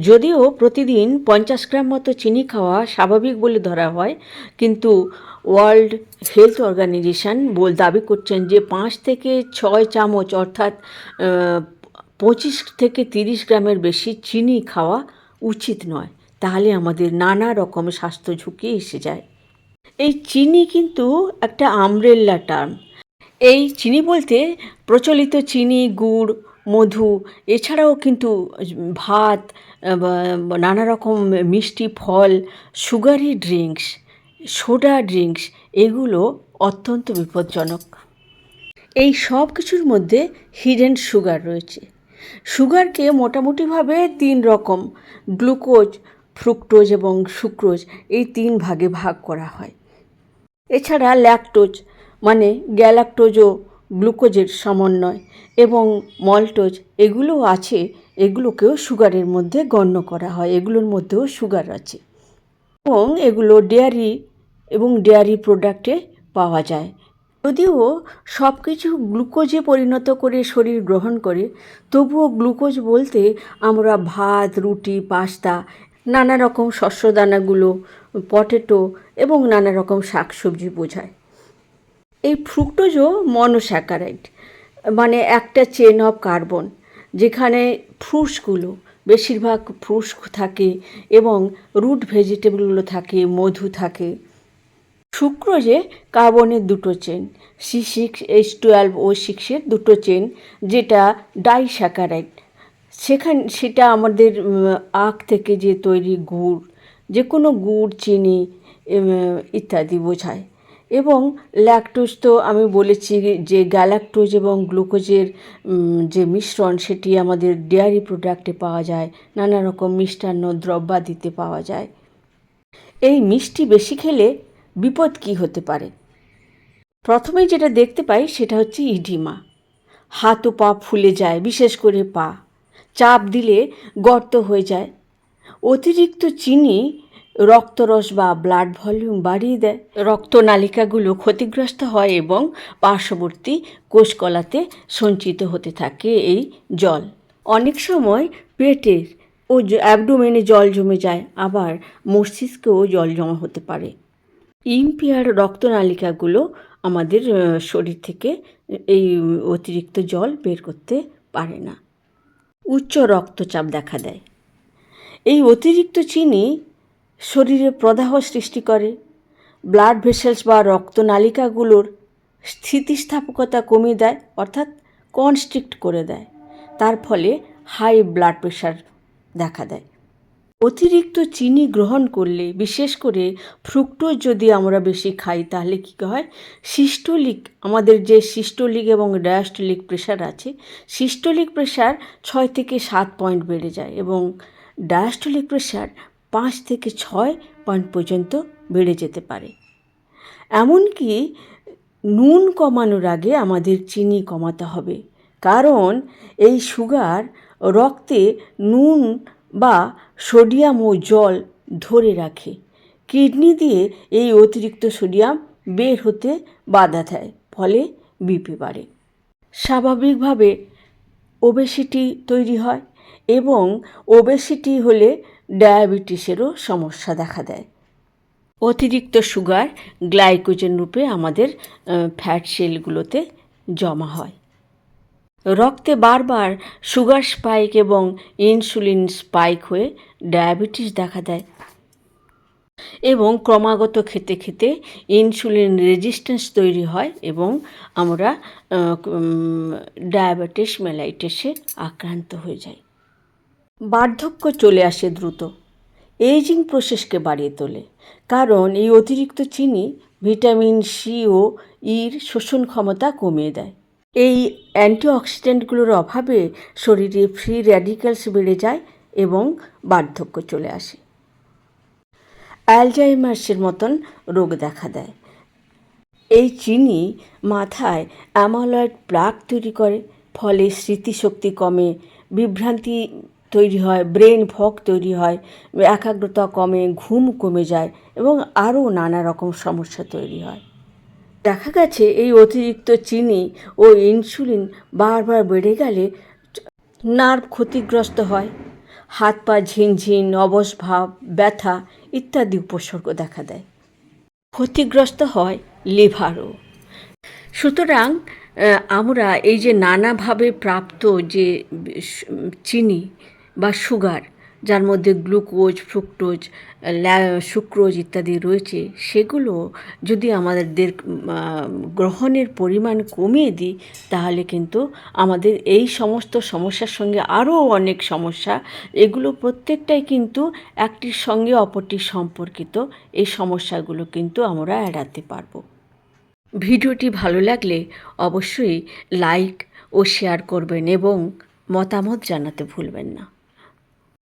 যদিও প্রতিদিন 50 গ্রাম মতো চিনি খাওয়া স্বাভাবিক বলে ধরা হয়, কিন্তু ওয়ার্ল্ড হেলথ অর্গানাইজেশন দাবি করছেন যে 5 থেকে 6 চামচ অর্থাৎ 25 থেকে 30 গ্রামের বেশি চিনি খাওয়া উচিত নয়। তাহলে আমাদের নানা রকম স্বাস্থ্য ঝুঁকি এসে যায়। এই চিনি কিন্তু একটা আমব্রেল্লা টার্ম। এই চিনি বলতে প্রচলিত চিনি, গুড়, মধু, এছাড়াও কিন্তু ভাত, নানা রকম মিষ্টি ফল, সুগারি ড্রিঙ্কস, সোডা ড্রিঙ্কস, এগুলো অত্যন্ত বিপজ্জনক। এই সব কিছুর মধ্যে হিডেন সুগার রয়েছে। সুগারকে মোটামুটিভাবে 3 রকম, গ্লুকোজ, ফ্রুক্টোজ এবং সুক্রোজ, এই 3 ভাগে ভাগ করা হয়। এছাড়া ল্যাকটোজ মানে গ্যালাক্টোজ ও গ্লুকোজের সমন্বয় এবং মল্টোজ, এগুলোও আছে। এগুলোকেও সুগারের মধ্যে গণ্য করা হয়। এগুলোর মধ্যেও সুগার আছে এবং এগুলো ডেয়ারি এবং ডেয়ারি প্রোডাক্টে পাওয়া যায়। যদিও সব কিছু গ্লুকোজে পরিণত করে শরীর গ্রহণ করে, তবুও গ্লুকোজ বলতে আমরা ভাত, রুটি, পাস্তা, নানা রকম শস্যদানাগুলো, পটেটো এবং নানা রকম শাকসবজি বোঝায়। এই ফ্রুক্টোজও মনোস্যাকারাইড, মানে একটা চেন অফ কার্বন, যেখানে ফ্রুটসগুলো বেশিরভাগ ফ্রুটস থাকে এবং রুট ভেজিটেবলগুলো থাকে, মধু থাকে। সুক্রোজে কার্বনের 2টো চেন, C6H12O6-এর 2টো চেন, যেটা ডাইস্যাকারাইড। সেটা আমাদের আখ থেকে যে তৈরি গুড়, যে কোনো গুড়, চিনি ইত্যাদি বোঝায়। এবং ল্যাকটোজ তো আমি বলেছি যে গ্যালাক্টোজ এবং গ্লুকোজের যে মিশ্রণ, সেটি আমাদের ডেয়ারি প্রোডাক্টে পাওয়া যায়, নানা রকম মিষ্টান্ন দ্রব্যাদিতে পাওয়া যায়। এই মিষ্টি বেশি খেলে বিপদ কী হতে পারে? প্রথমেই যেটা দেখতে পাই সেটা হচ্ছে ইডিমা। হাত ও পা ফুলে যায়, বিশেষ করে পা। চাপ দিলে গর্ত হয়ে যায়। অতিরিক্ত চিনি রক্তরস বা ব্লাড ভলিউম বাড়িয়ে দেয়। রক্তনালিকাগুলো ক্ষতিগ্রস্ত হয় এবং পার্শ্ববর্তী কোষকলাতে সঞ্চিত হতে থাকে এই জল। অনেক সময় পেটের ও অ্যাবডোমেনে জল জমে যায়, আবার মস্তিষ্কেও জল জমা হতে পারে। ইম্পেয়ার রক্তনালিকাগুলো আমাদের শরীর থেকে এই অতিরিক্ত জল বের করতে পারে না। উচ্চ রক্তচাপ দেখা দেয়। এই অতিরিক্ত চিনি শরীরে প্রদাহ সৃষ্টি করে। ব্লাড ভেসেলস বা রক্তনালিকাগুলোর স্থিতিস্থাপকতা কমিয়ে দেয়, অর্থাৎ কনস্ট্রিক্ট করে দেয়। তার ফলে হাই ব্লাড প্রেশার দেখা দেয়। অতিরিক্ত চিনি গ্রহণ করলে, বিশেষ করে ফ্রুক্টোজ যদি আমরা বেশি খাই, তাহলে কী হয়, সিস্টোলিক, আমাদের যে সিস্টোলিক এবং ডায়াস্টোলিক প্রেশার আছে, সিস্টোলিক প্রেশার 6 থেকে 7 পয়েন্ট বেড়ে যায় এবং ডায়াস্টোলিক প্রেশার 5 থেকে 6 পয়েন্ট পর্যন্ত বেড়ে যেতে পারে। এমনকি নুন কমানোর আগে আমাদের চিনি কমাতে হবে, কারণ এই সুগার রক্তে নুন বা সোডিয়াম ও জল ধরে রাখে। কিডনি দিয়ে এই অতিরিক্ত সোডিয়াম বের হতে বাধা দেয়, ফলে বিপি বাড়ে। স্বাভাবিকভাবে ওবেসিটি তৈরি হয় এবং ওবেসিটি হলে ডায়াবেটিসেরও সমস্যা দেখা দেয়। অতিরিক্ত সুগার গ্লাইকোজেন রূপে আমাদের ফ্যাট সেলগুলোতে জমা হয়। রক্তে বারবার সুগার স্পাইক এবং ইনসুলিন স্পাইক হয়ে ডায়াবেটিস দেখা দেয় এবং ক্রমাগত খেতে খেতে ইনসুলিন রেজিস্ট্যান্স তৈরি হয় এবং আমরা ডায়াবেটিস মেলাইটাসে আক্রান্ত হয়ে যাই। বার্ধক্য চলে আসে দ্রুত। এজিং প্রসেসকে বাড়িয়ে তোলে, কারণ এই অতিরিক্ত চিনি ভিটামিন সি ও ইর শোষণ ক্ষমতা কমিয়ে দেয়। এই অ্যান্টিঅক্সিডেন্টগুলোর অভাবে শরীরে ফ্রি র্যাডিক্যালস বেড়ে যায় এবং বার্ধক্য চলে আসে। অ্যালজাইমার্সের মতন রোগ দেখা দেয়। এই চিনি মাথায় অ্যামালয়েড প্লাক তৈরি করে, ফলে স্মৃতিশক্তি কমে, বিভ্রান্তি তৈরি হয়, ব্রেন ফগ তৈরি হয়, একাগ্রতা কমে, ঘুম কমে যায় এবং আরও নানা রকম সমস্যা তৈরি হয়। দেখা গেছে এই অতিরিক্ত চিনি ও ইনসুলিন বারবার বেড়ে গেলে নার্ভ ক্ষতিগ্রস্ত হয়, হাত পা ঝিনঝিন, অবশ ভাব, ব্যথা ইত্যাদি উপসর্গ দেখা দেয়। ক্ষতিগ্রস্ত হয় লিভারও। সুতরাং আমরা এই যে নানাভাবে প্রাপ্ত যে চিনি বা সুগার, যার মধ্যে গ্লুকোজ, ফ্রুক্টোজ, সুক্রোজ ইত্যাদি রয়েছে, সেগুলো যদি আমাদের গ্রহণের পরিমাণ কমিয়ে দিই, তাহলে কিন্তু আমাদের এই সমস্ত সমস্যার সঙ্গে আরও অনেক সমস্যা, এগুলো প্রত্যেকটাই কিন্তু একটির সঙ্গে অপরটির সম্পর্কিত। এই সমস্যাগুলো কিন্তু আমরা এড়াতে পারবো। ভিডিওটি ভালো লাগলে অবশ্যই লাইক ও শেয়ার করবেন এবং মতামত জানাতে ভুলবেন না।